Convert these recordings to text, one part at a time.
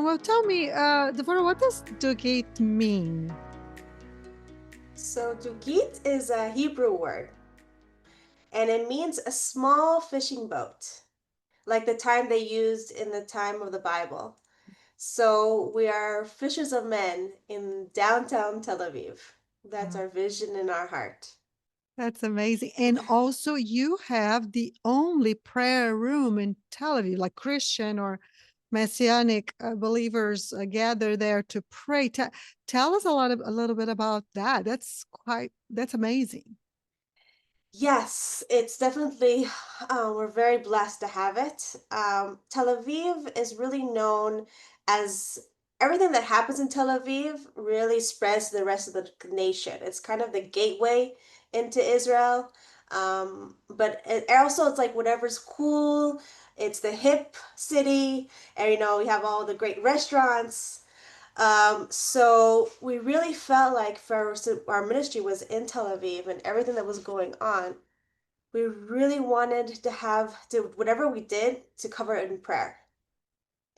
Well, tell me, Devorah, what does Dugit mean? So Dugit is a Hebrew word, and it means a small fishing boat, like the time they used in the time of the Bible. So we are fishers of men in downtown Tel Aviv. That's Wow, our vision in our heart. that's amazing. And also, you have the only prayer room in Tel Aviv, like Christian or Messianic believers gather there to pray. Tell us a little bit about that. That's amazing. Yes, it's definitely, we're very blessed to have it. Tel Aviv is really known as everything that happens in Tel Aviv really spreads to the rest of the nation. It's kind of the gateway into Israel. But also, it's like whatever's cool, it's the hip city, and we have all the great restaurants. So we really felt like so our ministry was in Tel Aviv and everything that was going on, we really wanted to have to whatever we did to cover it in prayer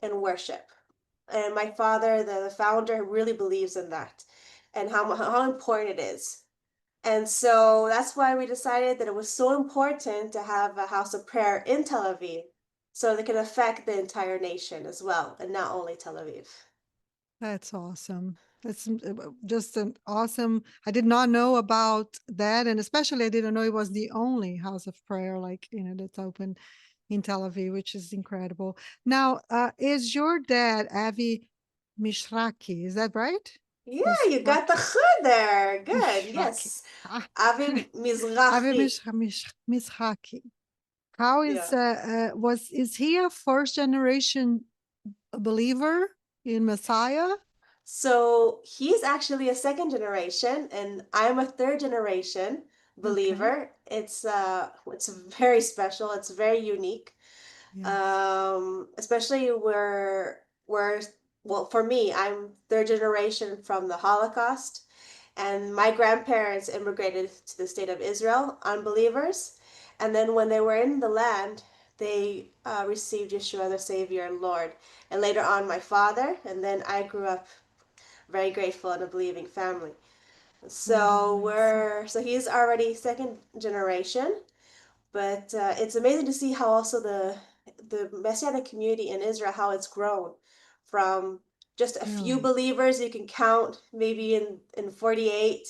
and worship. And my father, the founder, really believes in that and how important it is. And so that's why we decided that it was so important to have a house of prayer in Tel Aviv so that it can affect the entire nation as well, and not only Tel Aviv. That's awesome. That's just an awesome. I did not know about that, and especially I didn't know it was the only house of prayer, like that's open in Tel Aviv, which is incredible. Now, is your dad Avi Mishraki? Is that right? Yeah, you got the Mishraki, chud there. Good. Mishraki. Yes. Ah, Avi Avi Mizrahi. Mishraki. How is Yeah. was is he a first generation believer in Messiah? So he's actually a second generation, and I'm a third generation Okay. believer. It's very special. It's very unique. Yes. Especially where well, for me, I'm third generation from the Holocaust, and my grandparents immigrated to the state of Israel, unbelievers, and then when they were in the land, they received Yeshua, their Savior and Lord, and later on my father, and then I grew up very grateful in a believing family. What So amazing. he's already second generation, but it's amazing to see how also the Messianic community in Israel, how it's grown from just a few Really? believers you can count maybe in 48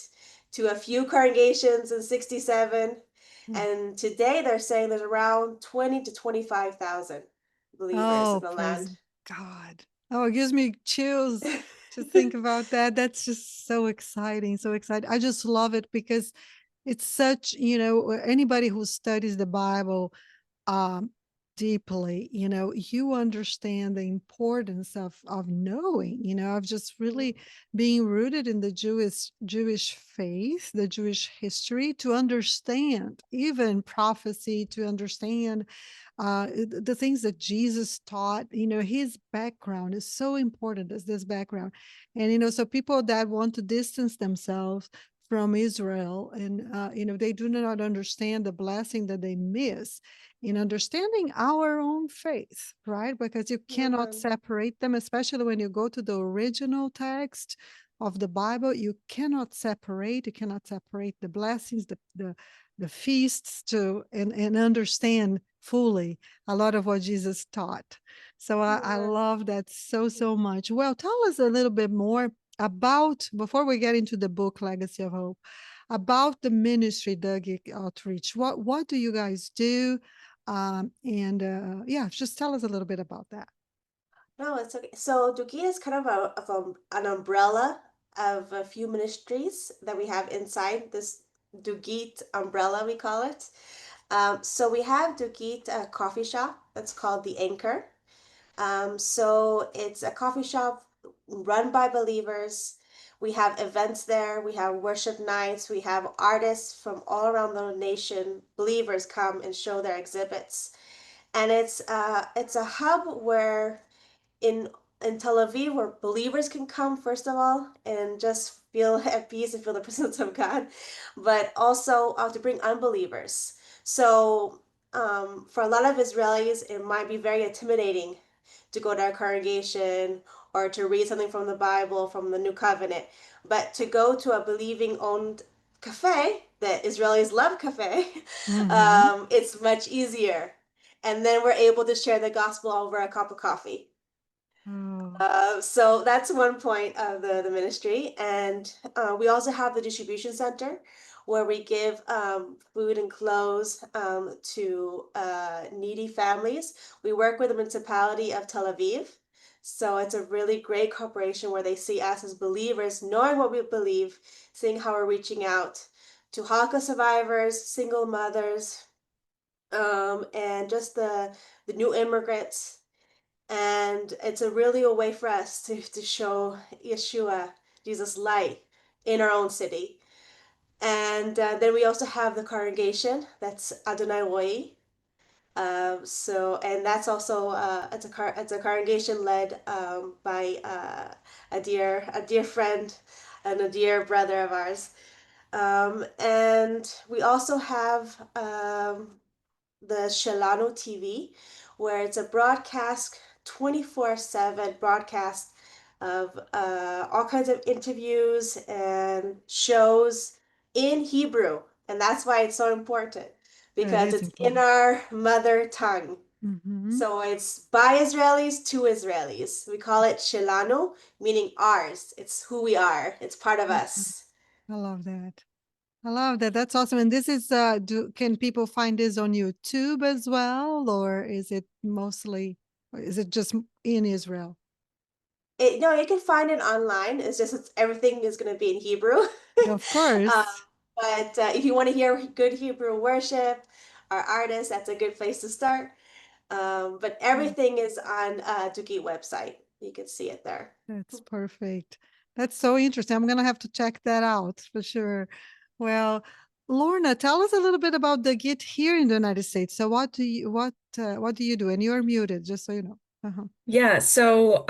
to a few congregations in 67, Mm. and today they're saying there's around 20 to 25,000 believers in Oh, the praise land. God. Oh, it gives me chills to think about that. That's just so exciting. So exciting. I just love it because it's such, anybody who studies the Bible um, deeply, you understand the importance of knowing, of just really being rooted in the Jewish faith, the Jewish history, to understand even prophecy, to understand the things that Jesus taught. His background is so important as this background, and so people that want to distance themselves from Israel, and they do not understand the blessing that they miss in understanding our own faith, right? Because you cannot Amen. separate them, especially when you go to the original text of the Bible. You cannot separate the blessings, the feasts to and understand fully a lot of what Jesus taught. So I Amen. love that so much. Well, tell us a little bit more about, before we get into the book Legacy of Hope, about the ministry Dugit Outreach. What do you guys do? And yeah, just tell us a little bit about that. No, it's okay. So Dugit is kind of an umbrella of a few ministries that we have inside this Dugit umbrella, we call it. So we have Dugit coffee shop that's called the Anchor. So it's a coffee shop run by believers. We have events there. We have worship nights. We have artists from all around the nation. Believers come and show their exhibits, and it's a hub where in in Tel Aviv where believers can come first of all and just feel at peace and feel the presence of God, but also to bring unbelievers. So for a lot of Israelis, it might be very intimidating to go to a congregation or to read something from the Bible, from the New Covenant. But to go to a believing owned cafe, the Israelis love cafe, Mm-hmm. it's much easier. And then we're able to share the gospel over a cup of coffee. Oh, So that's one point of the ministry. And we also have the distribution center where we give food and clothes to needy families. We work with the municipality of Tel Aviv. So it's a really great corporation where they see us as believers, knowing what we believe, seeing how we're reaching out to Holocaust survivors, single mothers, and just the new immigrants, and it's a really a way for us to show Yeshua, Jesus' light in our own city. And then we also have the congregation, that's Adonai Way. And that's also it's a congregation led by a dear friend and a dear brother of ours. And we also have the Shilano TV, where it's a broadcast 24/7 broadcast of all kinds of interviews and shows in Hebrew. And that's why it's so important that because is it's in important. our mother tongue. Mm-hmm. So it's by Israelis to Israelis. We call it Shilano, meaning ours. It's who we are, it's part of us. I love that. I love that. That's awesome. And this is can people find this on YouTube as well, or is it mostly, or is it just in Israel? No, you can find it online. Everything is going to be in Hebrew. Of uh, course. but if you want to hear good Hebrew worship or artists, that's a good place to start. But Yeah, everything is on Dugit website. You can see it there. that's perfect. That's so interesting. I'm gonna have to check that out for sure. Well, Lorna, tell us a little bit about the Git here in the United States. So what do you do? And you're muted, just so you know. Uh-huh. Yeah, so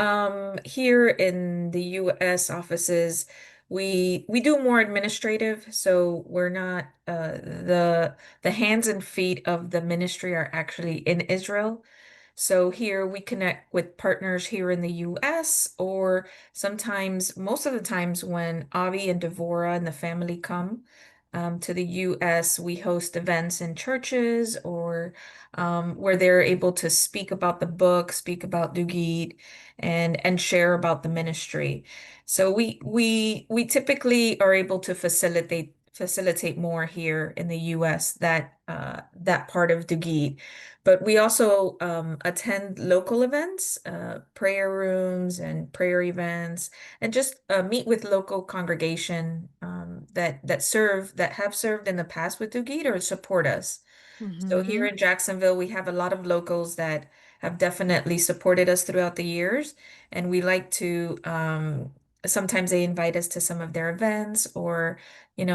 here in the US offices, we do more administrative, so we're not the hands and feet of the ministry are actually in Israel. So here we connect with partners here in the US, or sometimes, most of the times when Avi and Devorah and the family come to the US, we host events in churches or where they're able to speak about the book, speak about Dugit, and share about the ministry. So we typically are able to facilitate more here in the U.S. that part of Dugit. But we also attend local events, prayer rooms and prayer events, and just meet with local congregation that have served in the past with Dugit or support us. So here Mm-hmm. in Jacksonville, we have a lot of locals that have definitely supported us throughout the years, and we like to sometimes they invite us to some of their events or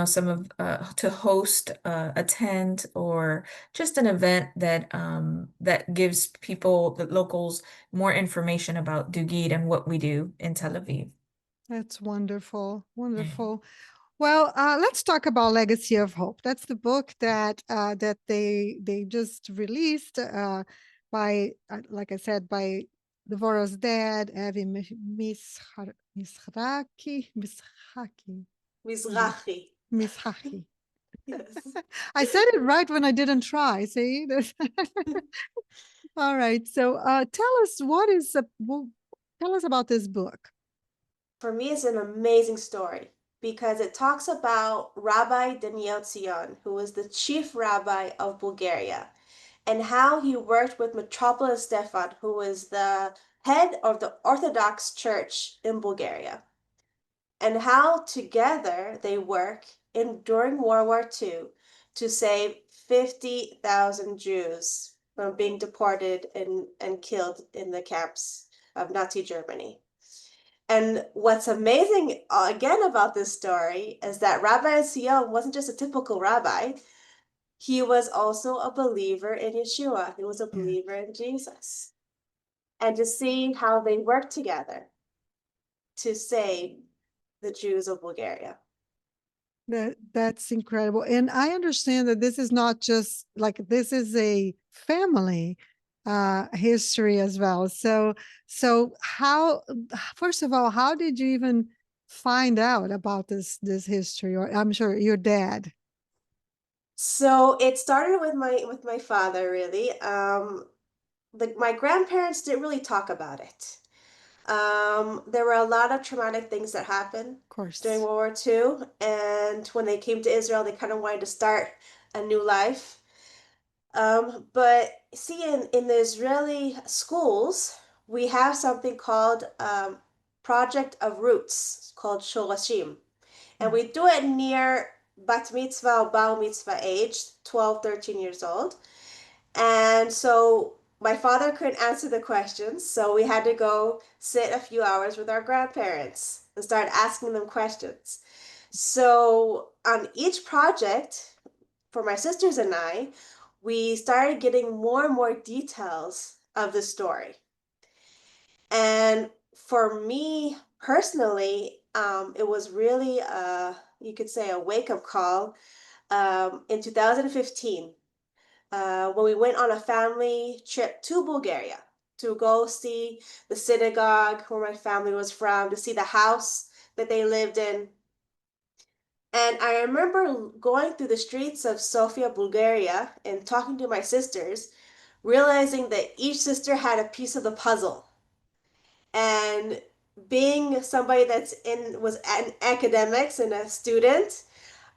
some of to host attend or just an event that gives people, the locals, more information about Dugit and what we do in Tel Aviv. That's wonderful. Wonderful. Well, let's talk about Legacy of Hope. That's the book that they just released by, like I said, by Devorah's dad, Avi Misraki, Mizrahi. Mishachi. Yes. I said it right when I didn't try. See, all right. So, tell us about this book. For me, it's an amazing story because it talks about Rabbi Daniel Tzion, who was the chief rabbi of Bulgaria, and how he worked with Metropolis Stefan, who was the head of the Orthodox Church in Bulgaria, and how together they work during World War II to save 50,000 Jews from being deported and killed in the camps of Nazi Germany. And what's amazing again about this story is that Rabbi Tzion wasn't just a typical rabbi. He was also a believer in Yeshua. He was a Yeah. believer in Jesus. And to see how they work together to save the Jews of Bulgaria. That's incredible. And I understand that this is not just like this is a family history as well. So how, first of all, how did you even find out about this history? Or I'm sure your dad. So it started with my father, really. My grandparents didn't really talk about it. There were a lot of traumatic things that happened Of during course. World War II, and when they came to Israel, they kind of wanted to start a new life. But see, in the Israeli schools, we have something called Project of Roots, called Shorashim. And Mm. we do it near bat mitzvah or bar mitzvah age, 12, 13 years old. And so my father couldn't answer the questions, so we had to go sit a few hours with our grandparents and start asking them questions. So on each project, for my sisters and I, we started getting more and more details of the story. And for me personally, it was really you could say a wake-up call in 2015 when we went on a family trip to Bulgaria to go see the synagogue where my family was from, to see the house that they lived in. And I remember going through the streets of Sofia, Bulgaria, and talking to my sisters, realizing that each sister had a piece of the puzzle. And being somebody that's in was in academics and a student,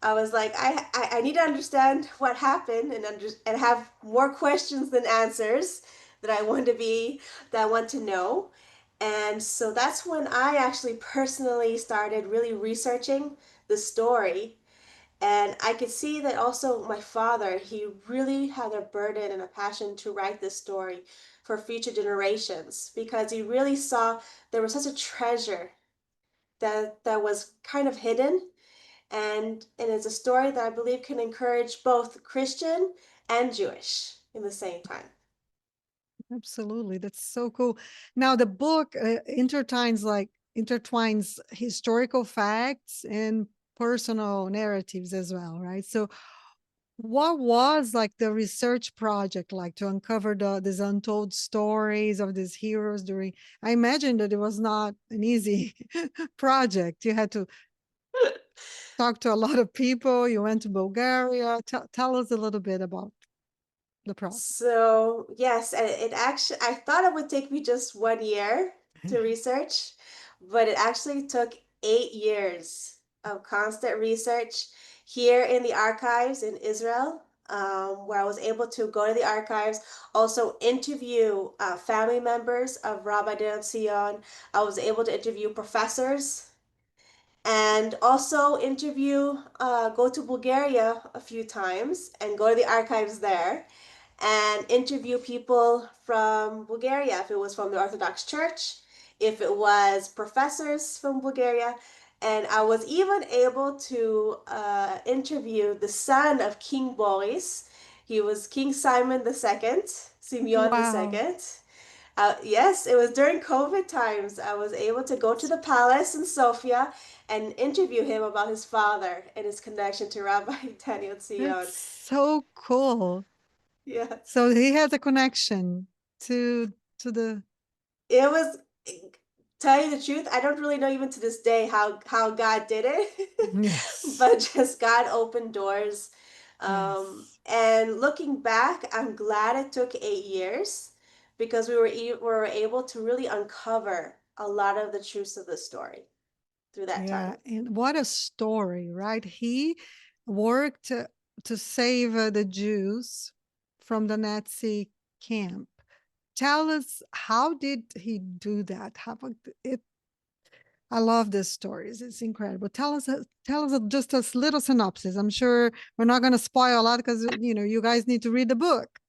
I was like, I need to understand what happened and have more questions than answers that I want to be that I want to know. And so that's when I actually personally started really researching the story. And I could see that also my father, he really had a burden and a passion to write this story for future generations because he really saw there was such a treasure that was kind of hidden, and it's a story that I believe can encourage both Christian and Jewish in the same time. Absolutely. That's so cool. Now the book intertwines historical facts and personal narratives as well, right? So what was like the research project like to uncover these untold stories of these heroes during, I imagine that it was not an easy project. You had to talk to a lot of people. You went to Bulgaria. Tell us a little bit about the process. So, yes, it actually, I thought it would take me just 1 year to research, but it actually took 8 years of constant research here in the archives in Israel, where I was able to go to the archives, also interview family members of Rabbi Daniel Tzion. I was able to interview professors and also go to Bulgaria a few times and go to the archives there and interview people from Bulgaria, if it was from the Orthodox Church, if it was professors from Bulgaria. And I was even able to interview the son of King Boris. He was King Simon II, Simeon Wow. II. Yes, it was during COVID times. I was able to go to the palace in Sofia and interview him about his father and his connection to Rabbi Daniel That's Tzion. so cool. Yes. So he has a connection to the It was, tell you the truth, I don't really know even to this day how God did it, yes. but just God opened doors. Yes. And looking back, I'm glad it took 8 years because we were able to really uncover a lot of the truths of the story through that Yeah, time. and what a story, right? He worked to save the Jews from the Nazi camp. Tell us, how did he do that? It? I love these stories. It's incredible. Tell us just a little synopsis. I'm sure we're not going to spoil a lot because you guys need to read the book.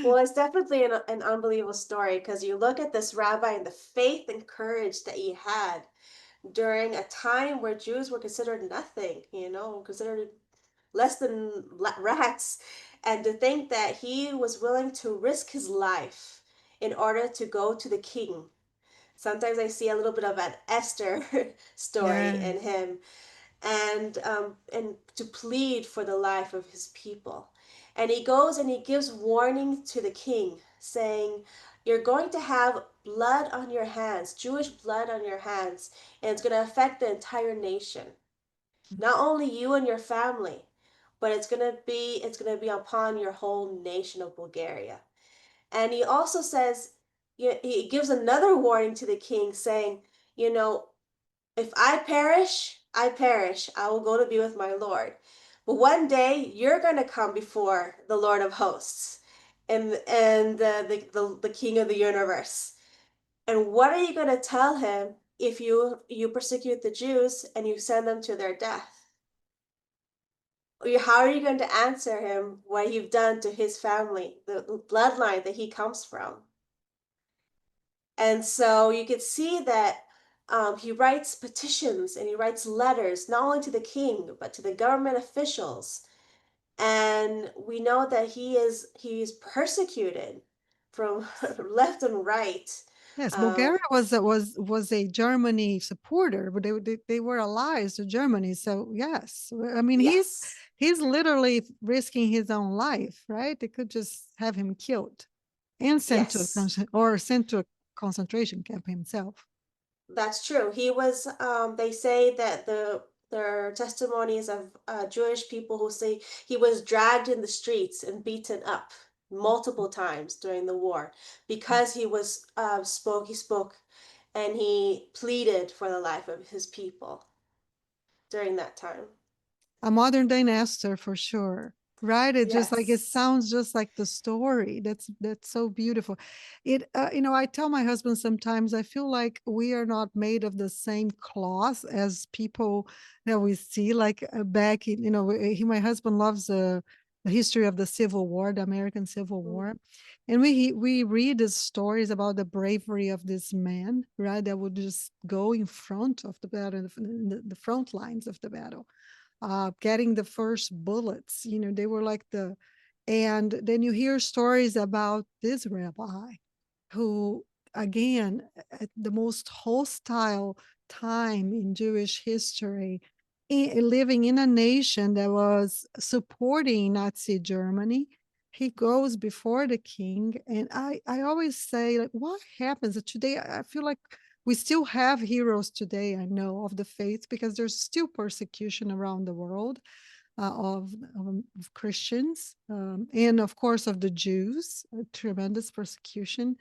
Well, it's definitely an unbelievable story because you look at this rabbi and the faith and courage that he had during a time where Jews were considered nothing, considered less than rats. And to think that he was willing to risk his life in order to go to the king. Sometimes I see a little bit of an Esther story in Yes. him, and to plead for the life of his people. And he goes and he gives warning to the king, saying, you're going to have blood on your hands, Jewish blood on your hands, and it's going to affect the entire nation. Not only you and your family, but it's going to be upon your whole nation of Bulgaria. And he also says, he gives another warning to the king, saying, you know, if I perish, I perish. I will go to be with my Lord. But one day you're going to come before the Lord of hosts and the King of the universe. And what are you going to tell him if you persecute the Jews and you send them to their death? How are you going to answer him what you've done to his family, the bloodline that he comes from? And so you could see that he writes petitions and he writes letters, not only to the king, but to the government officials. And we know that he's persecuted from left and right. Yes, Um, Bulgaria was a Germany supporter, but they were allies to Germany. So yes, I mean yes, he's literally risking his own life, right? They could just have him killed and yes. sent to a concentration camp himself. That's true. He was, they say that there are testimonies of Jewish people who say he was dragged in the streets and beaten up multiple times during the war because he spoke and he pleaded for the life of his people during that time. A modern day Nestor for sure. Right? It just like it Yes. sounds just like the story. That's so beautiful. It you know, I tell my husband sometimes I feel like we are not made of the same cloth as people that we see like back in, you know, my husband loves the history of the Civil War, the American Civil Mm, War. And we read the stories about the bravery of this man, right? That would just go in front of the battle, in the front lines of the battle, getting the first bullets. You know, they were like and then you hear stories about this rabbi who, again, at the most hostile time in Jewish history, living in a nation that was supporting Nazi Germany. He goes before the king. And I always say, like, what happens today? I feel like we still have heroes today, I know, of the faith, because there's still persecution around the world of Christians, and of course of the Jews, tremendous persecution.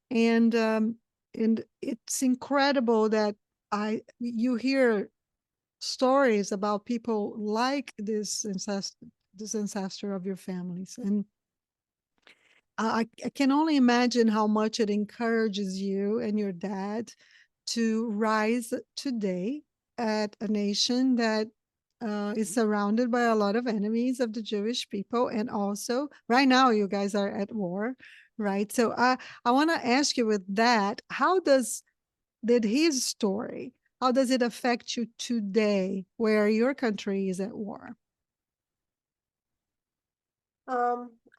And and it's incredible that you hear stories about people like this ancestor of your families. And I can only imagine how much it encourages you and your dad to rise today at a nation that is surrounded by a lot of enemies of the Jewish people. And also, right now, you guys are at war, right? So I want to ask you with that, did his story, how does it affect you today where your country is at war?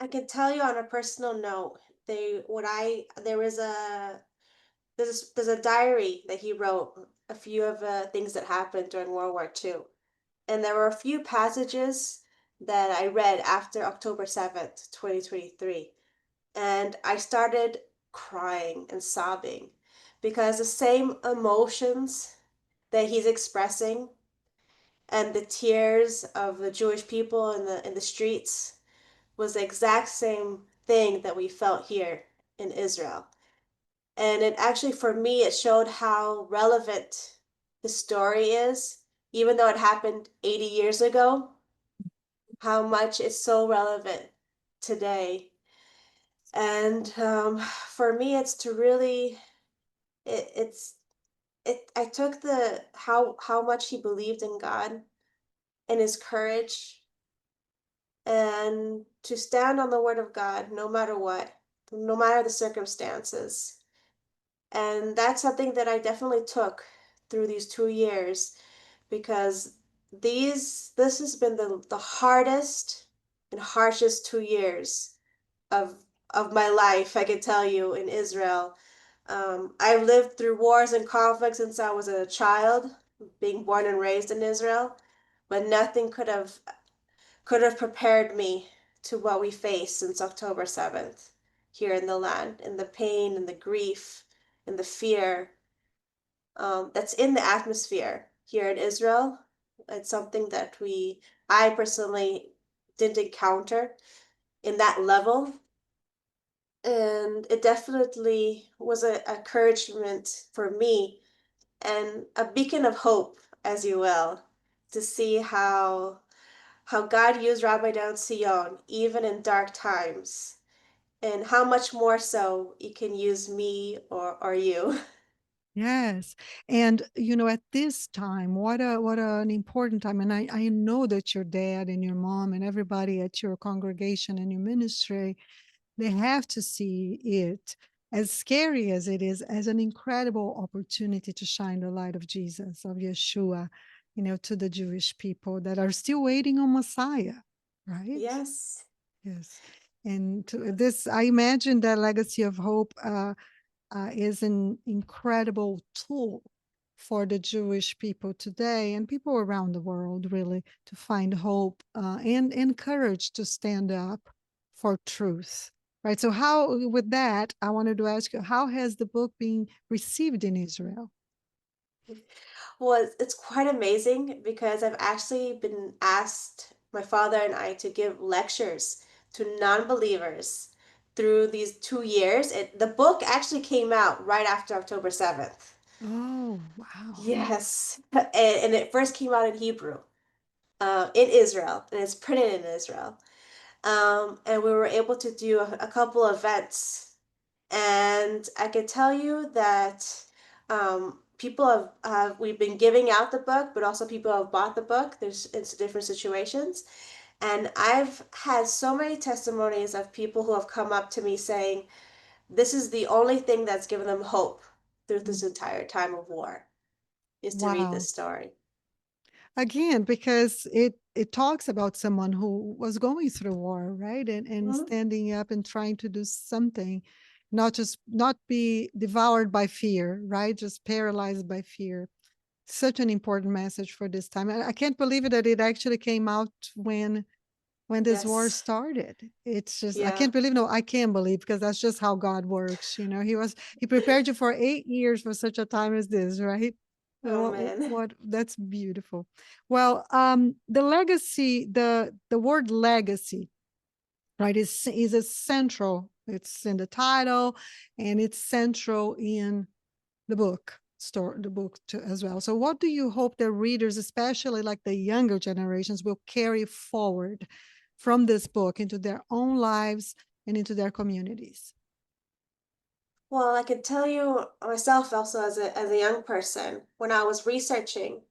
I can tell you on a personal note, they when I there was a there's a diary that he wrote a few of the things that happened during World War II. And there were a few passages that I read after October 7th, 2023. And I started crying and sobbing because the same emotions that he's expressing and the tears of the Jewish people in the streets was the exact same thing that we felt here in Israel. And it actually, for me, it showed how relevant the story is, even though it happened 80 years ago, how much it's so relevant today. And for me, it's to really, it's, I took how much he believed in God and his courage and to stand on the word of God no matter what, no matter the circumstances. And that's something that I definitely took through these 2 years because this has been the hardest and harshest 2 years of of my life, I can tell you, in Israel. I've lived through wars and conflicts since I was a child, being born and raised in Israel, but nothing could have prepared me to what we faced since October 7th here in the land, and the pain and the grief and the fear that's in the atmosphere here in Israel. It's something that I personally didn't encounter in that level. And it definitely was a encouragement for me and a beacon of hope, as you will, to see how God used Rabbi Daniel Tzion even in dark times, and how much more so He can use me or you. Yes. And at this time, what an important time. And I know that your dad and your mom and everybody at your congregation and your ministry, they have to see it, as scary as it is, as an incredible opportunity to shine the light of Jesus, of Yeshua, to the Jewish people that are still waiting on Messiah, right? Yes. Yes. And to this, I imagine that legacy of hope is an incredible tool for the Jewish people today and people around the world, really, to find hope and courage to stand up for truth. Right. So, with that, I wanted to ask you, how has the book been received in Israel? Well, it's quite amazing because I've actually been asked, my father and I, to give lectures to non-believers through these 2 years. The book actually came out right after October 7th. Oh, wow. Yes. And it first came out in Hebrew, in Israel, and it's printed in Israel. And we were able to do a couple events, and I can tell you that people we've been giving out the book, but also people have bought the book. It's different situations. And I've had so many testimonies of people who have come up to me saying, this is the only thing that's given them hope through this entire time of war, is to read Wow. this story. Again, because it talks about someone who was going through war, right? And Mhm. standing up and trying to do something, not be devoured by fear, right? Just paralyzed by fear. Such an important message for this time. I can't believe it that it actually came out when this war Yes. started. It's just, I Yeah. can't believe, no, I can believe, because that's just how God works. He prepared you for 8 years for such a time as this, right? Oh man. That's beautiful. Well, the legacy, the word legacy, right, is a central, it's in the title, and it's central in the book too, as well. So what do you hope the readers, especially like the younger generations, will carry forward from this book into their own lives and into their communities? Well, I can tell you myself also as a young person, when I was researching,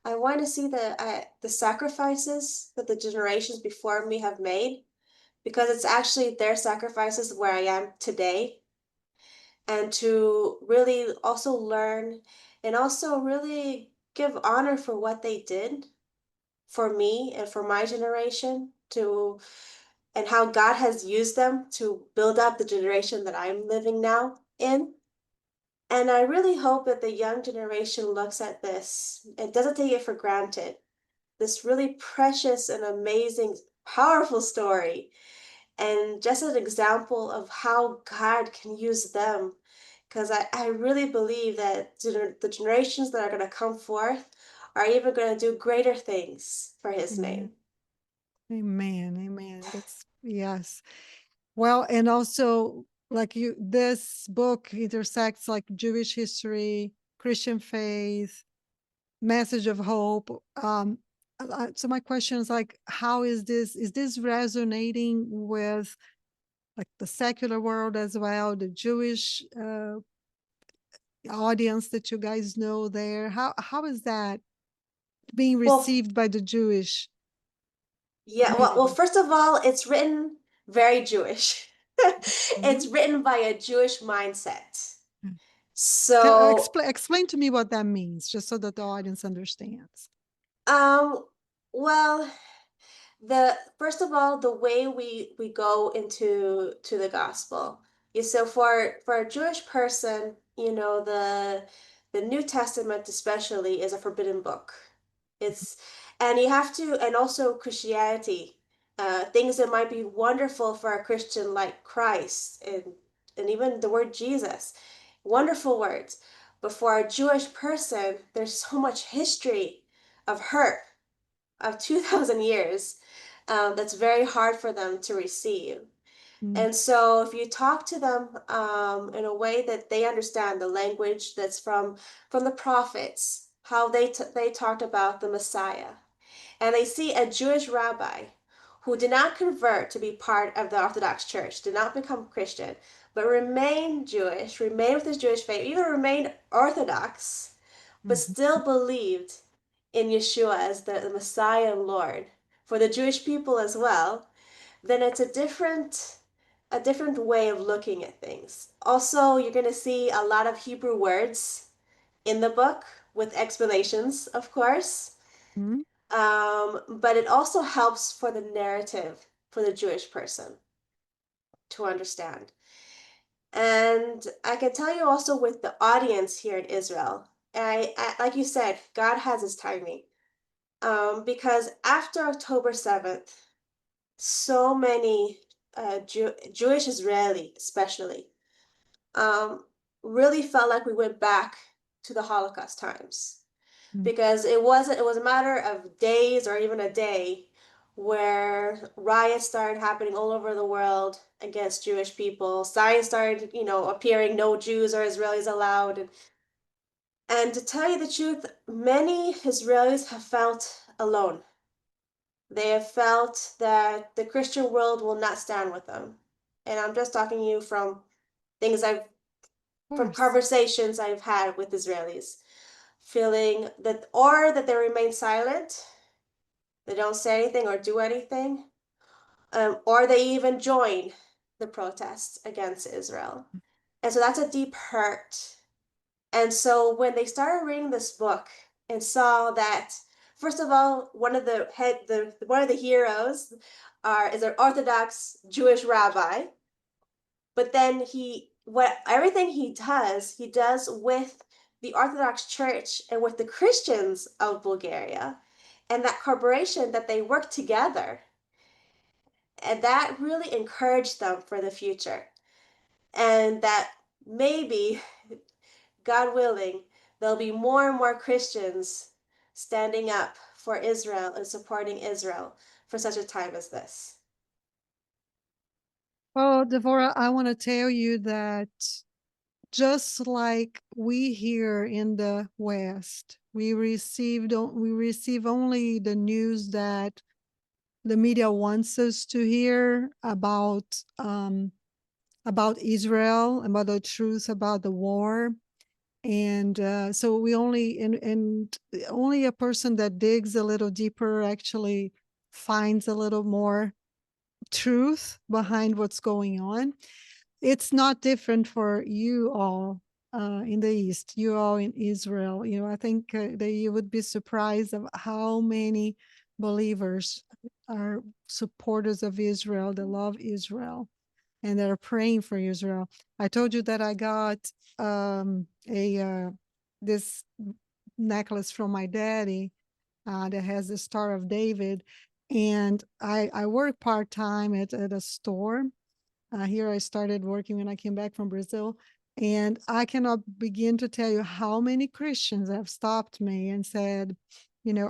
I want to see the sacrifices that the generations before me have made, because it's actually their sacrifices where I am today, and to really also learn and also really give honor for what they did for me and for my generation, to and how God has used them to build up the generation that I'm living now in. And I really hope that the young generation looks at this and doesn't take it for granted. This really precious and amazing, powerful story, and just an example of how God can use them. Because I really believe that the generations that are going to come forth are even going to do greater things for His Amen. name. Amen. Amen. That's, yes. Well, and also, like, this book intersects like Jewish history, Christian faith, message of hope. So my question is, like, how is this resonating with like the secular world as well, the Jewish audience that you guys know there? How is that being Well, received by the Jewish yeah, well, community? first of all, it's written very Jewish. It's Mhm. written by a Jewish mindset. Mm. So, Explain to me what that means, just so that the audience understands. um, well, the first of all, the way we go to the gospel. Yeah, so for a Jewish person, the New Testament especially is a forbidden book. It's and you have to, and also Christianity. things that might be wonderful for a Christian like Christ and even the word Jesus, wonderful words. But for a Jewish person, there's so much history of hurt of 2,000 years that's very hard for them to receive. Mm. And so, if you talk to them in a way that they understand the language that's from the prophets, how they talked about the Messiah, and they see a Jewish rabbi who did not convert to be part of the Orthodox Church, did not become Christian, but remained Jewish, remained with his Jewish faith, even remained Orthodox, but Mhm. still believed in Yeshua as the Messiah and Lord for the Jewish people as well, then it's a different way of looking at things. Also, you're going to see a lot of Hebrew words in the book with explanations, of course. Mhm. But it also helps for the narrative for the Jewish person to understand. And I can tell you also with the audience here in Israel, like you said, God has his timing. Because after October 7th, so many Jewish Israeli, especially, um, really felt like we went back to the Holocaust times Mm. because it was a matter of days or even a day where riots started happening all over the world against Jewish people. Signs started, appearing, no Jews or Israelis allowed. And to tell you the truth, many Israelis have felt alone. They have felt that the Christian world will not stand with them. And I'm just talking to you from things Of from course. conversations I've had with Israelis, feeling that they remain silent, they don't say anything or do anything, or they even join the protests against Israel. And so that's a deep hurt. And so when they started reading this book and saw that, first of all, one of the heroes is an Orthodox Jewish rabbi, but then everything he does with the Orthodox Church and with the Christians of Bulgaria, and that corporation that they work together, and that really encouraged them for the future, and that maybe, God willing, there'll be more and more Christians standing up for Israel and supporting Israel for such a time as this. Well, Devorah, I want to tell you that just like we here in the West, we receive only the news that the media wants us to hear about Israel, about the truth about the war. And so we only and only a person that digs a little deeper actually finds a little more truth behind what's going on. It's not different for you all in the East, you all in Israel. I think that you would be surprised of how many believers are supporters of Israel, that love Israel, and that are praying for Israel. I told you that I got a this necklace from my daddy that has the Star of David, and I work part time at a store. Here I started working when I came back from Brazil. And I cannot begin to tell you how many Christians have stopped me and said,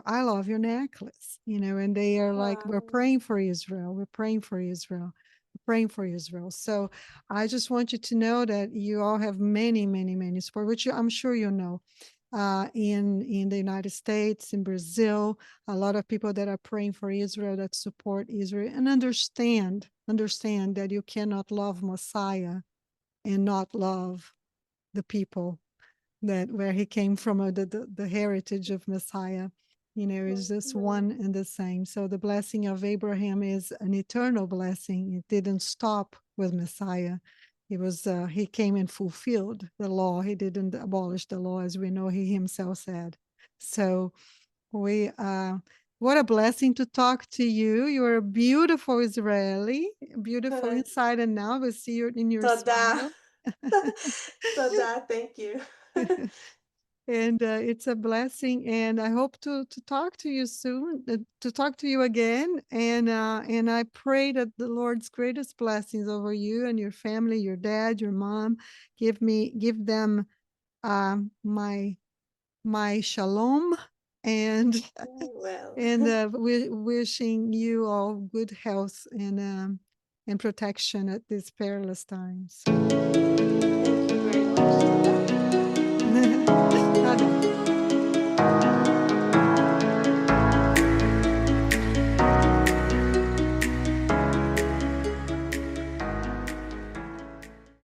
I love your necklace, and they are like, we're Wow. praying for Israel. We're praying for Israel. We're praying for Israel. So I just want you to know that you all have many, many, many support, which I'm sure you know. In the United States, in Brazil, a lot of people that are praying for Israel, that support Israel, and understand that you cannot love Messiah and not love the people that where he came from, the heritage of Messiah. Is just one and the same. So the blessing of Abraham is an eternal blessing. It didn't stop with Messiah. He came and fulfilled the law. He didn't abolish the law, as we know he himself said. So we what a blessing to talk to you. You're a beautiful Israeli, beautiful inside and out. We see you in your Toda. smile. Toda, thank you. And it's a blessing. And I hope to talk to you soon, to talk to you again. And I pray that the Lord's greatest blessings over you and your family, your dad, your mom, give them my shalom, and Well, wishing you all good health and protection at these perilous times.